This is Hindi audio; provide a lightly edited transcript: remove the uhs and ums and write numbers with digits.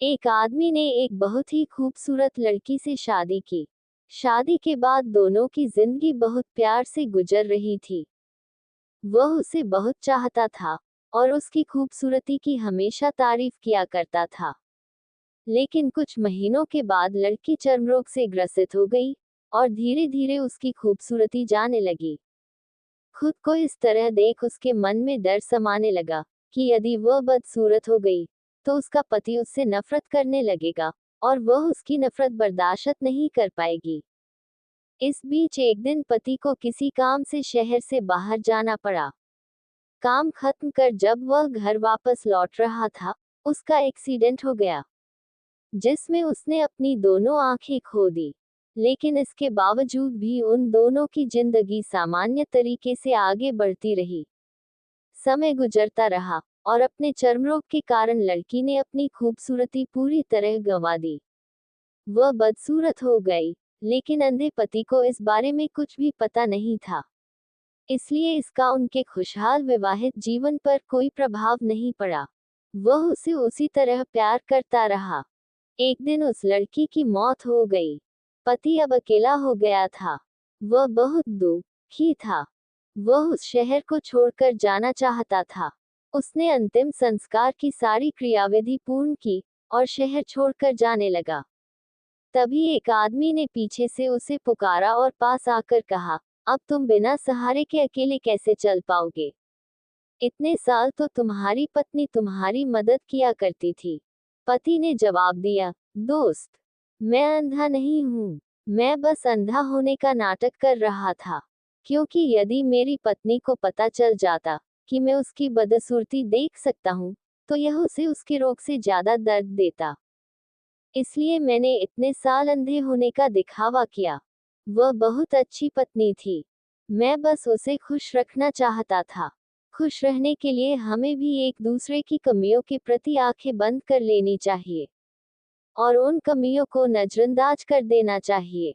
एक आदमी ने एक बहुत ही खूबसूरत लड़की से शादी की। शादी के बाद दोनों की जिंदगी बहुत प्यार से गुजर रही थी। वह उसे बहुत चाहता था और उसकी खूबसूरती की हमेशा तारीफ किया करता था। लेकिन कुछ महीनों के बाद लड़की चर्मरोग से ग्रसित हो गई और धीरे धीरे उसकी खूबसूरती जाने लगी। खुद को इस तरह देख उसके मन में डर समाने लगा कि यदि वह बदसूरत हो गई तो उसका पति उससे नफरत करने लगेगा और वह उसकी नफरत बर्दाश्त नहीं कर पाएगी। इस बीच एक दिन पति को किसी काम से शहर से बाहर जाना पड़ा। काम खत्म कर जब वह घर वापस लौट रहा था, उसका एक्सीडेंट हो गया, जिसमें उसने अपनी दोनों आंखें खो दी। लेकिन इसके बावजूद भी उन दोनों की जिंदगी सामान्य तरीके से आगे बढ़ती रही। समय गुजरता रहा और अपने चर्मरोग के कारण लड़की ने अपनी खूबसूरती पूरी तरह गंवा दी। वह बदसूरत हो गई, लेकिन अंधे पति को इस बारे में कुछ भी पता नहीं था। इसलिए इसका उनके खुशहाल विवाहित जीवन पर कोई प्रभाव नहीं पड़ा। वह उसे उसी तरह प्यार करता रहा। एक दिन उस लड़की की मौत हो गई। पति अब अकेला हो गया था। वह बहुत दुखी था। वह उस शहर को छोड़कर जाना चाहता था। उसने अंतिम संस्कार की सारी क्रियाविधि पूर्ण की और शहर छोड़कर जाने लगा। तभी एक आदमी ने पीछे से उसे पुकारा और पास आकर कहा, अब तुम बिना सहारे के अकेले कैसे चल पाओगे? इतने साल तो तुम्हारी पत्नी तुम्हारी मदद किया करती थी। पति ने जवाब दिया, दोस्त, मैं अंधा नहीं हूँ। मैं बस अंधा होने का नाटक कर रहा था, क्योंकि यदि मेरी पत्नी को पता चल जाता कि मैं उसकी बदसूरती देख सकता हूँ, तो यह उसे उसके रोग से ज्यादा दर्द देता। इसलिए मैंने इतने साल अंधे होने का दिखावा किया। वह बहुत अच्छी पत्नी थी। मैं बस उसे खुश रखना चाहता था। खुश रहने के लिए हमें भी एक दूसरे की कमियों के प्रति आंखें बंद कर लेनी चाहिए और उन कमियों को नजरअंदाज कर देना चाहिए।